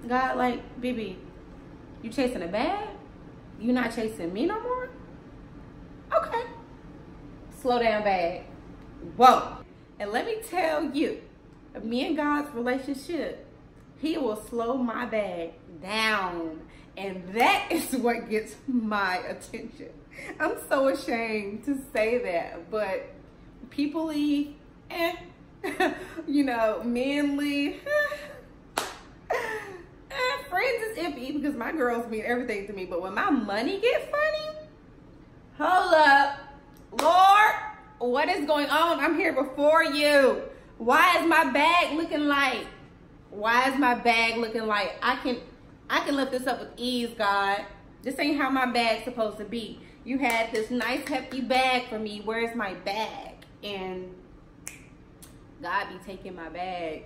God, like, BeBe, you chasing a bag? You not chasing me no more? Okay. Slow down, bag. Whoa. And let me tell you, me and God's relationship, he will slow my bag down. And that is what gets my attention. I'm so ashamed to say that, but people leave, you know, men leave. Friends is iffy because my girls mean everything to me, but when my money gets funny, hold up, Lord, what is going on? I'm here before you. Why is my bag looking like? Why is my bag looking like? I can lift this up with ease, God. This ain't how my bag's supposed to be. You had this nice hefty bag for me. Where's my bag? And God be taking my bag.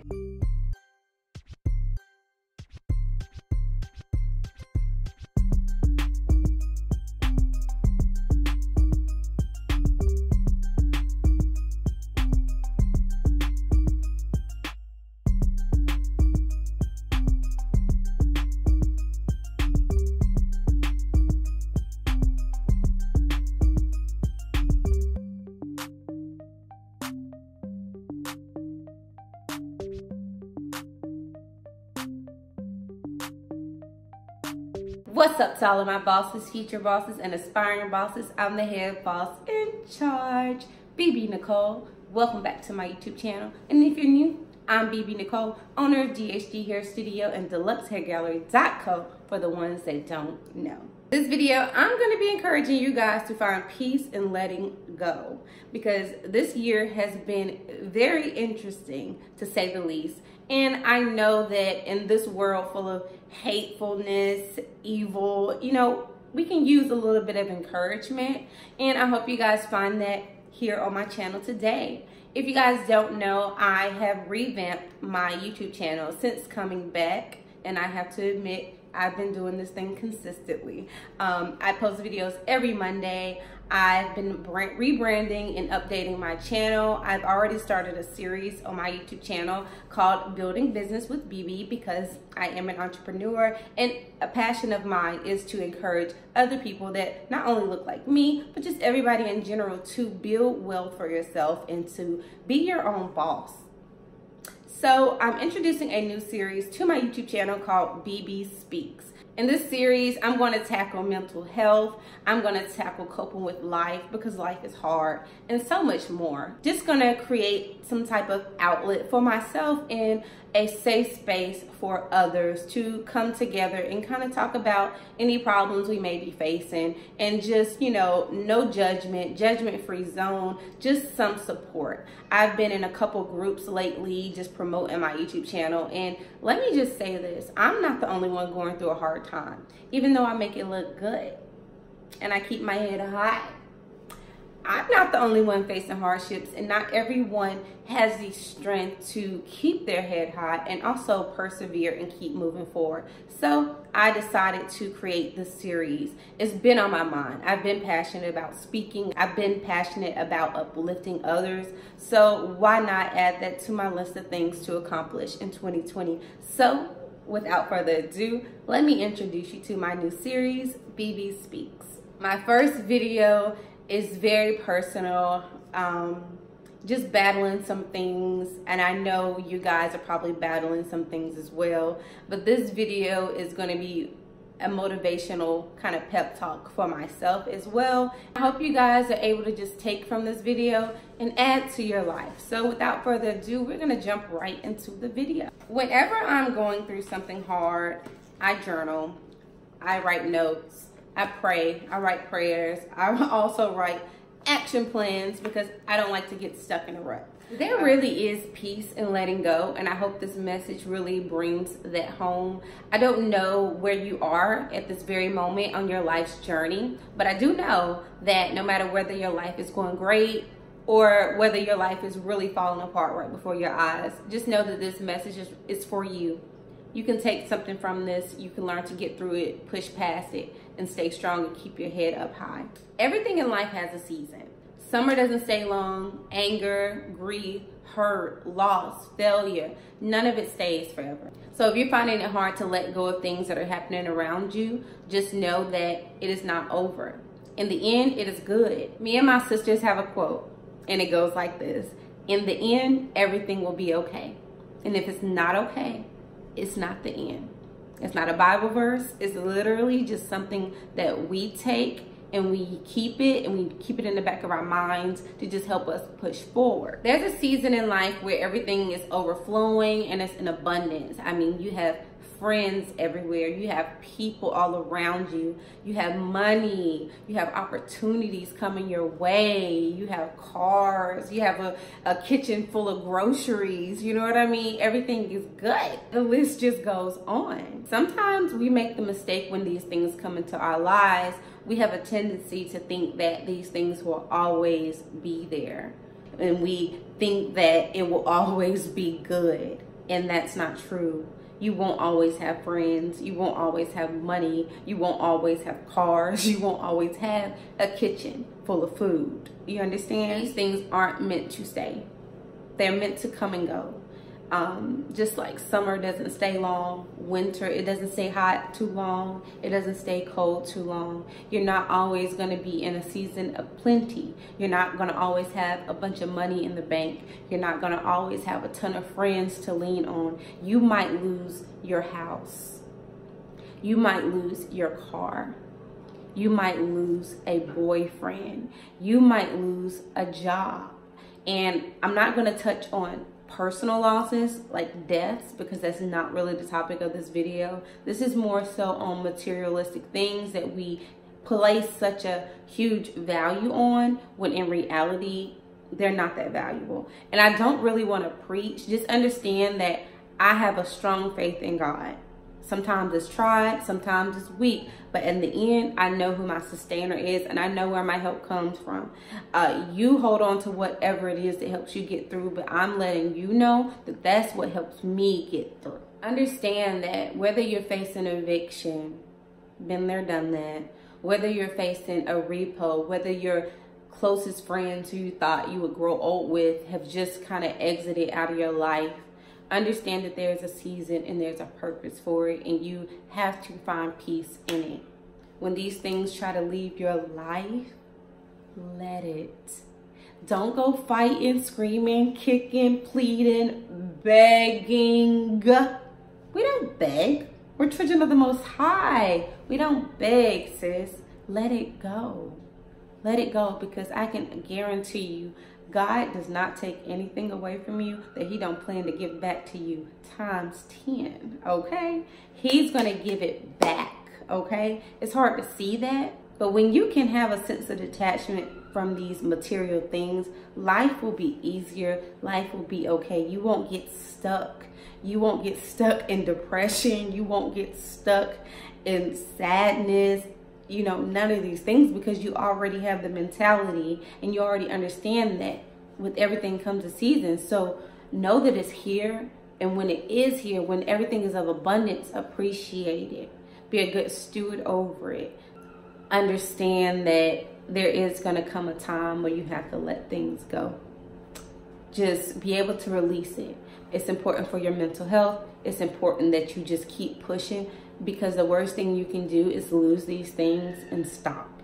What's up to all of my bosses, future bosses, and aspiring bosses? I'm the head boss in charge, BeBe Nycole. Welcome back to my YouTube channel. And if you're new, I'm BeBe Nycole, owner of GHG Hair Studio and DeluxeHairGallery.co for the ones that don't know. This video, I'm going to be encouraging you guys to find peace in letting go, because this year has been very interesting, to say the least. And I know that in this world full of hatefulness, evil, you know, we can use a little bit of encouragement. And I hope you guys find that here on my channel today. If you guys don't know, I have revamped my YouTube channel since coming back. And I have to admit, I've been doing this thing consistently. I post videos every Monday. I've been rebranding and updating my channel. I've already started a series on my YouTube channel called Building Business with BeBe, because I am an entrepreneur, and a passion of mine is to encourage other people that not only look like me, but just everybody in general, to build wealth for yourself and to be your own boss. So I'm introducing a new series to my YouTube channel called BeBe Speaks. In this series, I'm going to tackle mental health. I'm going to tackle coping with life, because life is hard, and so much more. Just going to create some type of outlet for myself and a safe space for others to come together and kind of talk about any problems we may be facing, and just, you know, no judgment, judgment-free zone, just some support. I've been in a couple groups lately just promoting my YouTube channel, and let me just say this, I'm not the only one going through a hard time, even though I make it look good and I keep my head high. I'm not the only one facing hardships, and not everyone has the strength to keep their head high and also persevere and keep moving forward. So I decided to create this series. It's been on my mind. I've been passionate about speaking. I've been passionate about uplifting others. So why not add that to my list of things to accomplish in 2020? So without further ado, let me introduce you to my new series, BeBe Speaks. My first video is very personal, just battling some things, and I know you guys are probably battling some things as well, but this video is going to be a motivational kind of pep talk for myself as well. I hope you guys are able to just take from this video and add to your life. So without further ado, we're going to jump right into the video. Whenever I'm going through something hard, I journal, I write notes, I pray, I write prayers, I also write action plans, because I don't like to get stuck in a rut. There really is peace in letting go, and I hope this message really brings that home. I don't know where you are at this very moment on your life's journey, but I do know that no matter whether your life is going great or whether your life is really falling apart right before your eyes, just know that this message is for you. You can take something from this. You can learn to get through it, push past it, and stay strong and keep your head up high. Everything in life has a season. Summer doesn't stay long. Anger, grief, hurt, loss, failure, none of it stays forever. So if you're finding it hard to let go of things that are happening around you, just know that it is not over. In the end, it is good. Me and my sisters have a quote, and it goes like this: in the end, everything will be okay. And if it's not okay, it's not the end. It's not a Bible verse. It's literally just something that we take and we keep it, and we keep it in the back of our minds to just help us push forward. There's a season in life where everything is overflowing and it's in abundance. I mean, you have friends everywhere, you have people all around you, you have money, you have opportunities coming your way, you have cars, you have a kitchen full of groceries, you know what I mean? Everything is good. The list just goes on. Sometimes we make the mistake when these things come into our lives. We have a tendency to think that these things will always be there, and we think that it will always be good, and that's not true. You won't always have friends, you won't always have money, you won't always have cars, you won't always have a kitchen full of food. You understand? These things aren't meant to stay. They're meant to come and go. Just like summer doesn't stay long, winter, it doesn't stay hot too long, it doesn't stay cold too long. You're not always going to be in a season of plenty. You're not going to always have a bunch of money in the bank. You're not going to always have a ton of friends to lean on. You might lose your house. You might lose your car. You might lose a boyfriend. You might lose a job. And I'm not going to touch on personal losses like deaths, because that's not really the topic of this video. This is more so on materialistic things that we place such a huge value on, when in reality they're not that valuable. And I don't really want to preach. Just understand that I have a strong faith in God. Sometimes it's tried, sometimes it's weak, but in the end, I know who my sustainer is, and I know where my help comes from. You hold on to whatever it is that helps you get through, but I'm letting you know that that's what helps me get through. Understand that whether you're facing eviction, been there, done that, whether you're facing a repo, whether your closest friends who you thought you would grow old with have just kind of exited out of your life, understand that there's a season and there's a purpose for it, and you have to find peace in it. When these things try to leave your life, let it. Don't go fighting, screaming, kicking, pleading, begging. We don't beg. We're children of the Most High. We don't beg, sis. Let it go. Let it go, because I can guarantee you, God does not take anything away from you that he don't plan to give back to you times 10, okay? He's going to give it back, okay? It's hard to see that, but when you can have a sense of detachment from these material things, life will be easier, life will be okay. You won't get stuck. You won't get stuck in depression. You won't get stuck in sadness. You know, none of these things, because you already have the mentality and you already understand that with everything comes a season. So know that it's here, and when it is here, when everything is of abundance, appreciate it. Be a good steward over it. Understand that there is going to come a time where you have to let things go. Just be able to release it. It's important for your mental health. It's important that you just keep pushing, because the worst thing you can do is lose these things and stop.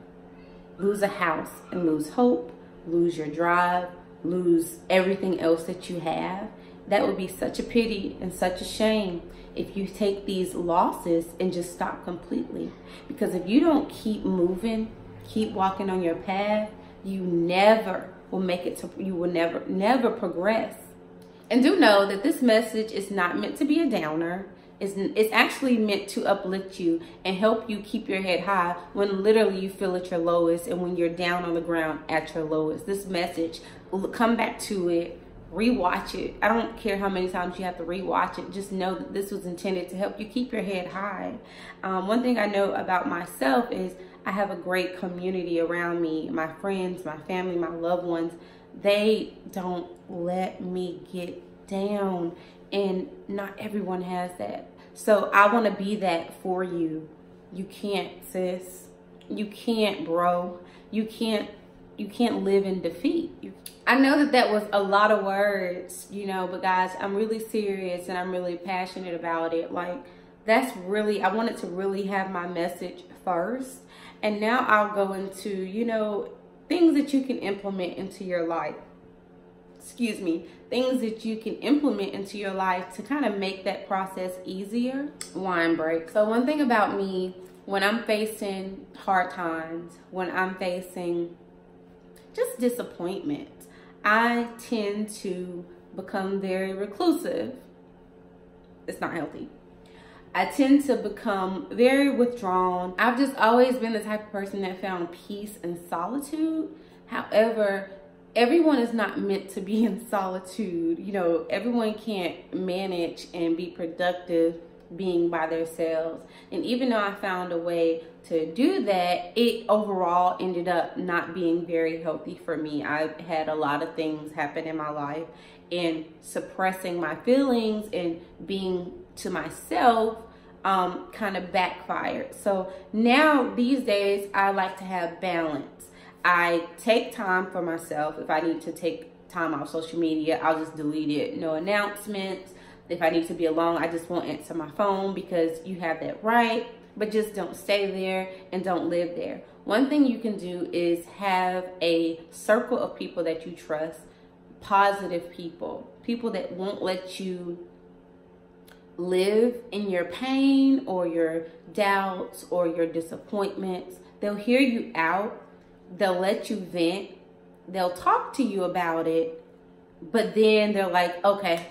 Lose a house and lose hope, lose your drive, lose everything else that you have. That would be such a pity and such a shame if you take these losses and just stop completely. Because if you don't keep moving, keep walking on your path, you never will make it to, you will never progress. And do know that this message is not meant to be a downer. It's actually meant to uplift you and help you keep your head high when literally you feel at your lowest, and when you're down on the ground at your lowest. This message, come back to it, rewatch it. I don't care how many times you have to rewatch it. Just know that this was intended to help you keep your head high. One thing I know about myself is I have a great community around me. My friends, my family, my loved ones, they don't let me get down. And not everyone has that. So I want to be that for you. You can't, sis. You can't, bro. You can't can't live in defeat. I know that was a lot of words, you know, but guys, I'm really serious and I'm really passionate about it. Like, that's really, I wanted to really have my message first. And now I'll go into, you know, things that you can implement into your life. Excuse me, things that you can implement into your life to kind of make that process easier. Wine break. So one thing about me, when I'm facing hard times, when I'm facing just disappointment, I tend to become very reclusive. It's not healthy. I tend to become very withdrawn. I've just always been the type of person that found peace in solitude. However, everyone is not meant to be in solitude. You know, everyone can't manage and be productive being by themselves. And even though I found a way to do that, it overall ended up not being very healthy for me. I had a lot of things happen in my life, and suppressing my feelings and being to myself kind of backfired. So now these days I like to have balance. I take time for myself. If I need to take time off social media, I'll just delete it. No announcements. If I need to be alone, I just won't answer my phone, because you have that right, but just don't stay there and don't live there. One thing you can do is have a circle of people that you trust, positive people, people that won't let you live in your pain or your doubts or your disappointments. They'll hear you out. They'll let you vent. They'll talk to you about it, but then they're like, okay,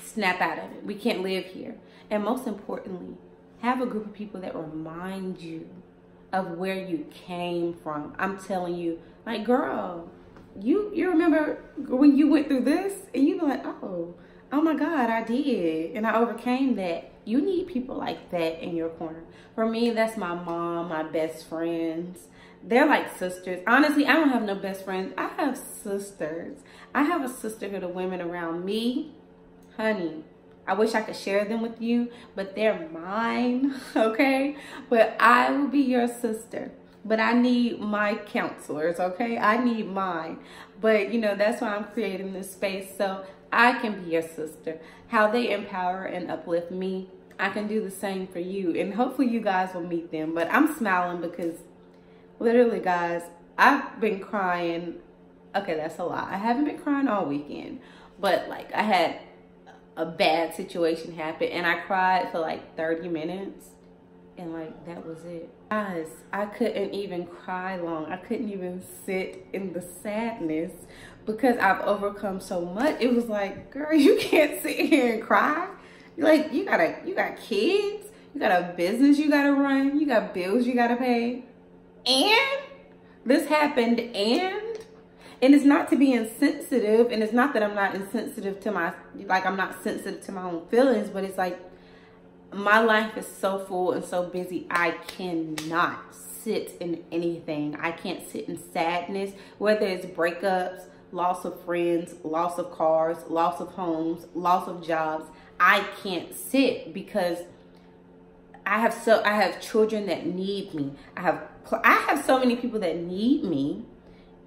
snap out of it. We can't live here. And most importantly, have a group of people that remind you of where you came from. I'm telling you, like, girl, you remember when you went through this? And you be like, oh my God, I did. And I overcame that. You need people like that in your corner. For me, that's my mom, my best friends. They're like sisters. Honestly, I don't have no best friends. I have sisters. I have a sisterhood of women around me. Honey, I wish I could share them with you, but they're mine, okay? But I will be your sister. But I need my counselors, okay? I need mine. But, you know, that's why I'm creating this space, so I can be your sister. How they empower and uplift me, I can do the same for you. And hopefully you guys will meet them. But I'm smiling because literally, guys, I've been crying. Okay, that's a lot. I haven't been crying all weekend. But, like, I had a bad situation happen and I cried for like 30 minutes. And like, that was it. Guys, I couldn't even cry long. I couldn't even sit in the sadness because I've overcome so much. It was like, girl, you can't sit here and cry. Like, you got kids, you got a business you gotta run, you got bills you gotta pay. And this happened, and it's not to be insensitive, and it's not that I'm not insensitive to I'm not sensitive to my own feelings, but it's like, my life is so full and so busy, I cannot sit in anything. I can't sit in sadness, whether it's breakups, loss of friends, loss of cars, loss of homes, loss of jobs. I can't sit because I have children that need me. I have so many people that need me,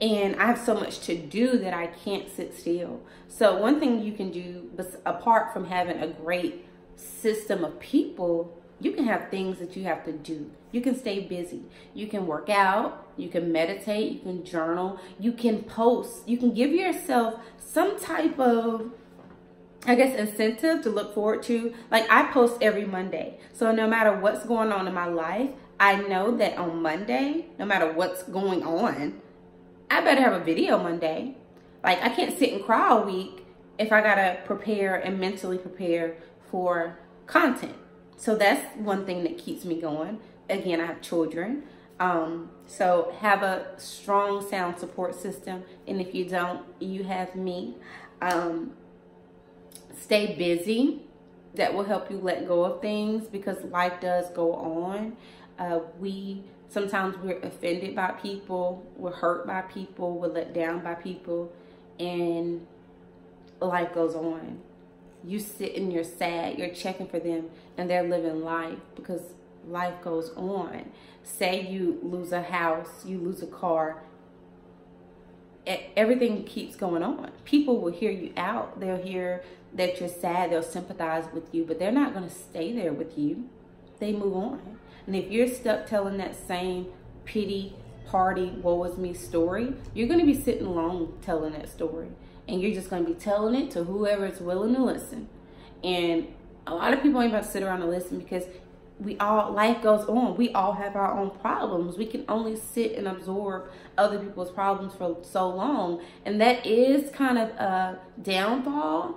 and I have so much to do that I can't sit still. So one thing you can do, apart from having a great system of people, you can have things that you have to do. You can stay busy. You can work out. You can meditate. You can journal. You can post. You can give yourself some type of, I guess, incentive to look forward to. Like, I post every Monday. So no matter what's going on in my life, I know that on Monday, no matter what's going on, I better have a video Monday. Like, I can't sit and cry all week if I gotta prepare and mentally prepare for content. So that's one thing that keeps me going. Again, I have children. So have a strong sound support system. And if you don't, you have me. Stay busy. That will help you let go of things, because life does go on. Sometimes we're offended by people, we're hurt by people, we're let down by people, and life goes on. You sit and you're sad, you're checking for them, and they're living life, because life goes on. Say you lose a house, you lose a car, everything keeps going on. People will hear you out. They'll hear that you're sad. They'll sympathize with you, but they're not going to stay there with you. They move on. And if you're stuck telling that same pity party, woe is me story, you're going to be sitting alone telling that story. And you're just going to be telling it to whoever is willing to listen. And a lot of people ain't about to sit around and listen, because life goes on. We all have our own problems. We can only sit and absorb other people's problems for so long. And that is kind of a downfall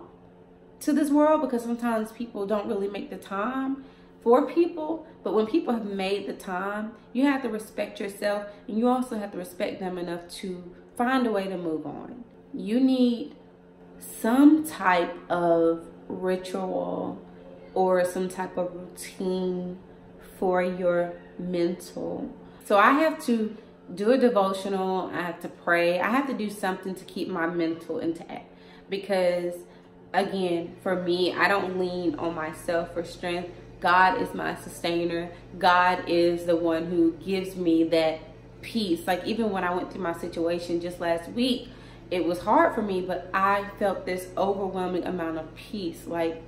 to this world, because sometimes people don't really make the time for people. But when people have made the time, you have to respect yourself, and you also have to respect them enough to find a way to move on. You need some type of ritual or some type of routine for your mental. So I have to do a devotional, I have to pray, I have to do something to keep my mental intact, because again, for me, I don't lean on myself for strength. God is my sustainer. God is the one who gives me that peace. Like, even when I went through my situation just last week, it was hard for me, but I felt this overwhelming amount of peace. Like,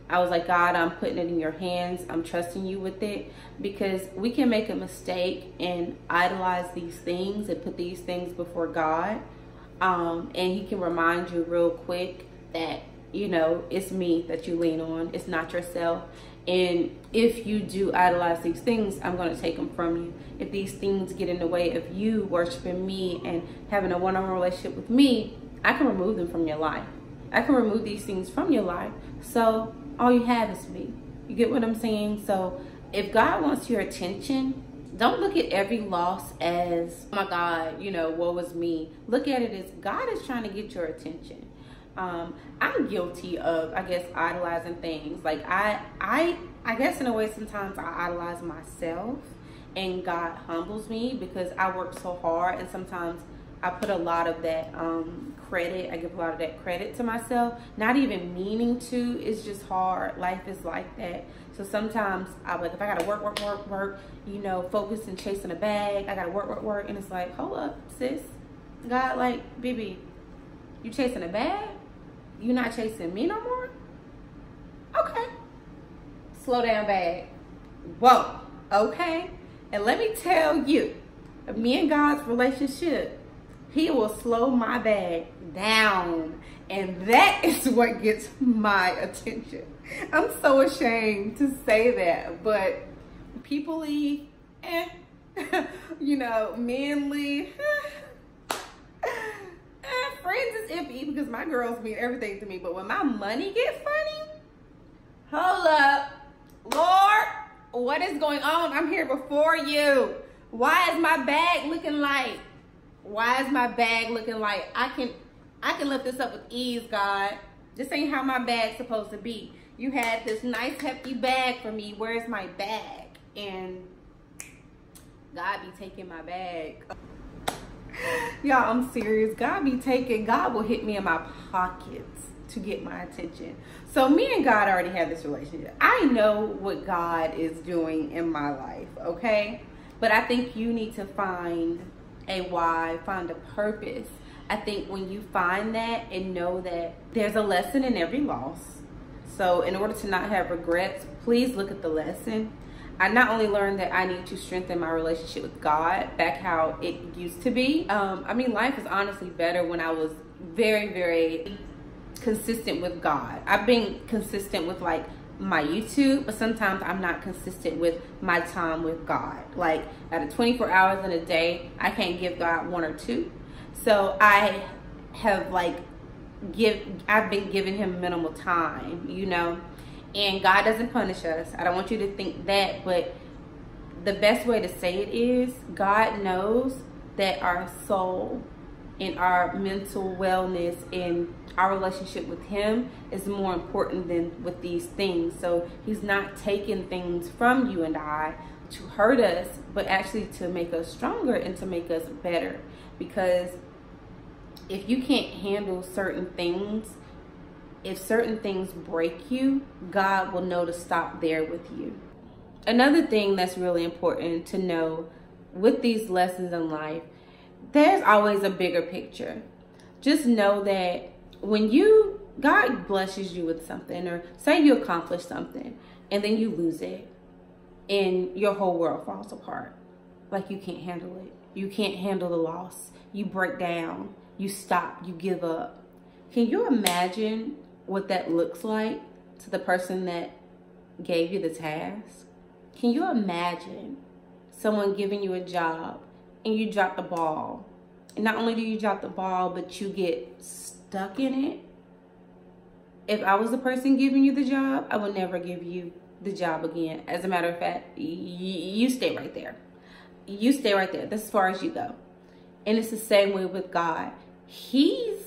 I was like, God, I'm putting it in your hands. I'm trusting you with it, because we can make a mistake and idolize these things and put these things before God. And he can remind you real quick that, you know, it's me that you lean on. It's not yourself. And if you do idolize these things, I'm going to take them from you. If these things get in the way of you worshiping me and having a one-on-one relationship with me, I can remove them from your life. I can remove these things from your life. So all you have is me. You get what I'm saying? So if God wants your attention, don't look at every loss as, oh my God, you know, woe is me. Look at it as God is trying to get your attention. I'm guilty of, I guess, idolizing things. Like, I guess in a way sometimes I idolize myself, and God humbles me because I work so hard, and sometimes I put a lot of that credit, I give a lot of that credit to myself, not even meaning to. It's just hard. Life is like that. So sometimes I'm like, if I gotta work, you know, focus and chasing a bag, I gotta work, and it's like, hold up, sis. God, like, BeBe, you chasing a bag? You not chasing me no more? Okay. Slow down, bag. Whoa. Okay. And let me tell you, me and God's relationship, he will slow my bag down. And that is what gets my attention. I'm so ashamed to say that, but people leave, you know, men leave. Friends is iffy because my girls mean everything to me, but when my money get funny, hold up, Lord, what is going on? I'm here before you. Why is my bag looking light? Why is my bag looking light? I can lift this up with ease, God. This ain't how my bag's supposed to be. You had this nice hefty bag for me. Where's my bag? And God be taking my bag. Y'all, I'm serious. God will hit me in my pockets to get my attention. So me and God already have this relationship. I know what God is doing in my life, okay? But I think you need to find a why, find a purpose. I think when you find that and know that there's a lesson in every loss. So in order to not have regrets, please look at the lesson. I not only learned that I need to strengthen my relationship with God back how it used to be. I mean, life is honestly better when I was very, very consistent with God. I've been consistent with like my YouTube, but sometimes I'm not consistent with my time with God. Like, out of 24 hours in a day, I can't give God 1 or 2. So I have I've been giving him minimal time, you know. And God doesn't punish us. I don't want you to think that, but the best way to say it is, God knows that our soul and our mental wellness and our relationship with him is more important than with these things. So he's not taking things from you and I to hurt us, but actually to make us stronger and to make us better. Because if you can't handle certain things, if certain things break you, God will know to stop there with you. Another thing that's really important to know with these lessons in life, there's always a bigger picture. Just know that when God blesses you with something, or say you accomplish something and then you lose it and your whole world falls apart. Like you can't handle it. You can't handle the loss. You break down. You stop. You give up. Can you imagine what that looks like to the person that gave you the task? Can you imagine someone giving you a job and you drop the ball? And not only do you drop the ball, but you get stuck in it. If I was the person giving you the job, I would never give you the job again. As a matter of fact, you stay right there. You stay right there. That's as far as you go. And it's the same way with God. He's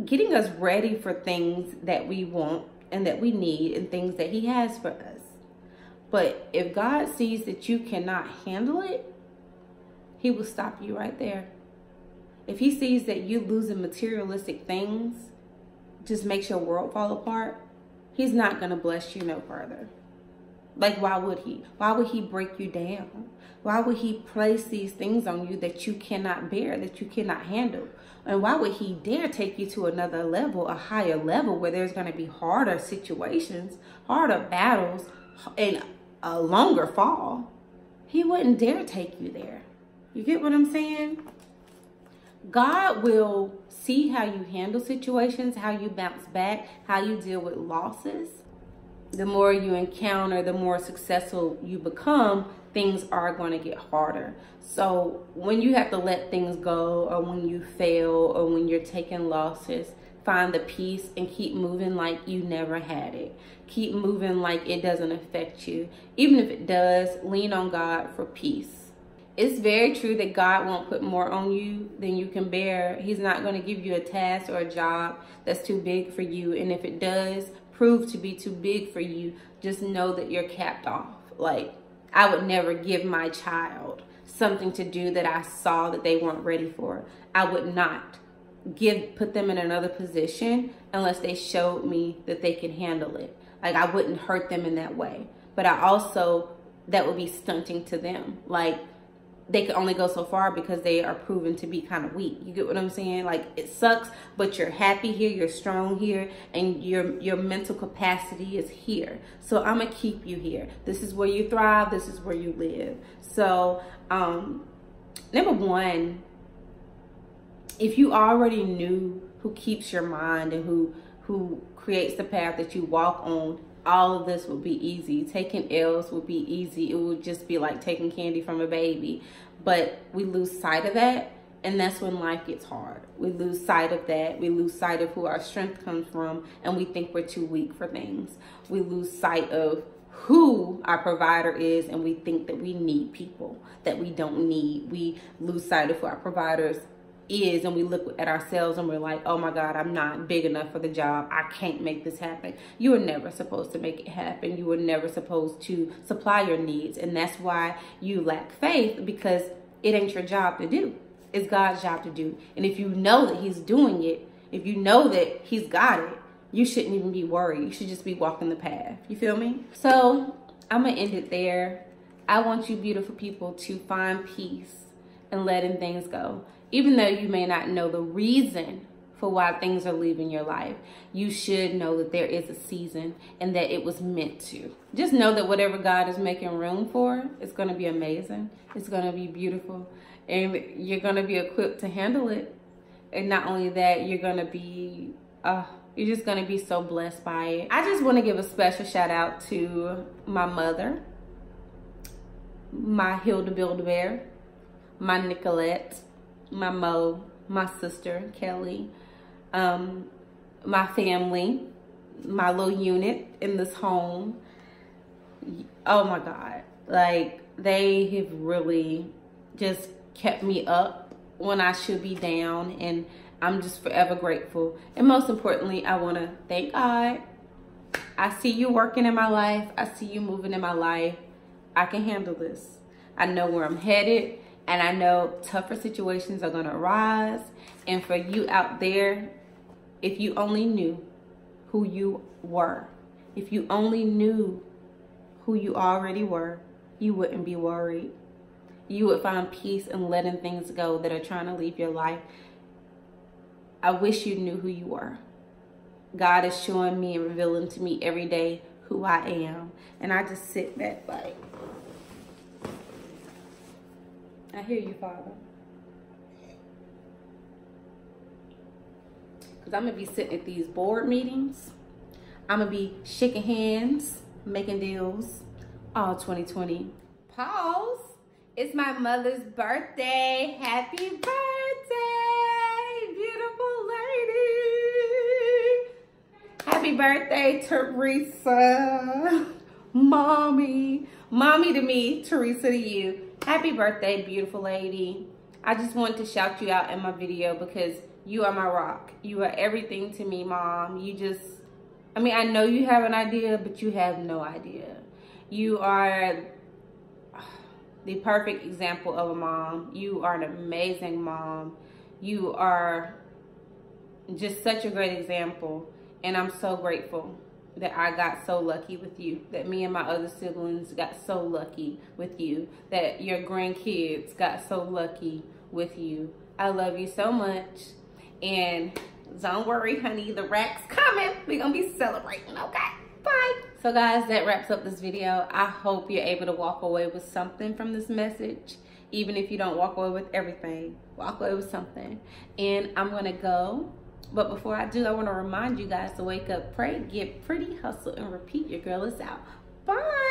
getting us ready for things that we want and that we need and things that he has for us. But if God sees that you cannot handle it, he will stop you right there. If he sees that you losing materialistic things just makes your world fall apart, he's not going to bless you no further. Like, why would he? Why would he break you down? Why would he place these things on you that you cannot bear, that you cannot handle? And why would he dare take you to another level, a higher level, where there's going to be harder situations, harder battles, and a longer fall? He wouldn't dare take you there. You get what I'm saying? God will see how you handle situations, how you bounce back, how you deal with losses. The more you encounter, the more successful you become, things are going to get harder. So when you have to let things go, or when you fail, or when you're taking losses, find the peace and keep moving like you never had it. Keep moving like it doesn't affect you. Even if it does, lean on God for peace. It's very true that God won't put more on you than you can bear. He's not going to give you a task or a job that's too big for you. And if it does prove to be too big for you, just know that you're capped off. Like, I would never give my child something to do that I saw that they weren't ready for. I would not put them in another position unless they showed me that they can handle it. Like, I wouldn't hurt them in that way. But I also, that would be stunting to them. Like, they can only go so far because they are proven to be kind of weak. You get what I'm saying? Like, it sucks, but you're happy here, you're strong here, and your mental capacity is here. So I'm gonna keep you here. This is where you thrive, this is where you live. So number one, if you already knew who keeps your mind and who creates the path that you walk on, all of this would be easy. Taking L's would be easy. It would just be like taking candy from a baby. But we lose sight of that, and that's when life gets hard. We lose sight of that. We lose sight of who our strength comes from, and we think we're too weak for things. We lose sight of who our provider is, and we think that we need people that we don't need. We lose sight of who our providers is, and we look at ourselves and we're like, oh my God, I'm not big enough for the job. I can't make this happen. You were never supposed to make it happen. You were never supposed to supply your needs. And that's why you lack faith, because it ain't your job to do. It's God's job to do. And if you know that he's doing it, if you know that he's got it, you shouldn't even be worried. You should just be walking the path. You feel me? So I'm gonna end it there. I want you beautiful people to find peace and letting things go. Even though you may not know the reason for why things are leaving your life, you should know that there is a season and that it was meant to. Just know that whatever God is making room for, it's going to be amazing. It's going to be beautiful. And you're going to be equipped to handle it. And not only that, you're going to be, you're just going to be so blessed by it. I just want to give a special shout out to my mother, my Hilda Build-A-Bear, my Nicolette, my Mo, my sister, Kelly, my family, my little unit in this home. Oh my God. Like, they have really just kept me up when I should be down, and I'm just forever grateful. And most importantly, I want to thank God. I see you working in my life. I see you moving in my life. I can handle this. I know where I'm headed. And I know tougher situations are going to arise. And for you out there, if you only knew who you were, if you only knew who you already were, you wouldn't be worried. you would find peace in letting things go that are trying to leave your life. I wish you knew who you were. God is showing me and revealing to me every day who I am. And I just sit back like, I hear you, Father. Because I'm going to be sitting at these board meetings. I'm going to be shaking hands, making deals, all 2020. Pause. It's my mother's birthday. Happy birthday, beautiful lady. Happy birthday, Teresa. Mommy. Mommy to me, Teresa to you. Happy birthday, beautiful lady. I just wanted to shout you out in my video because you are my rock. You are everything to me, Mom. You just, I mean, I know you have an idea, but you have no idea. You are the perfect example of a mom. You are an amazing mom. You are just such a great example. And I'm so grateful that I got so lucky with you, that me and my other siblings got so lucky with you, that your grandkids got so lucky with you. I love you so much. And don't worry, honey, the rack's coming. We're gonna be celebrating, okay? Bye. So guys, that wraps up this video. I hope you're able to walk away with something from this message. Even if you don't walk away with everything, walk away with something. And I'm gonna go. But before I do, I want to remind you guys to wake up, pray, get pretty, hustle, and repeat. Your girl is out. Bye.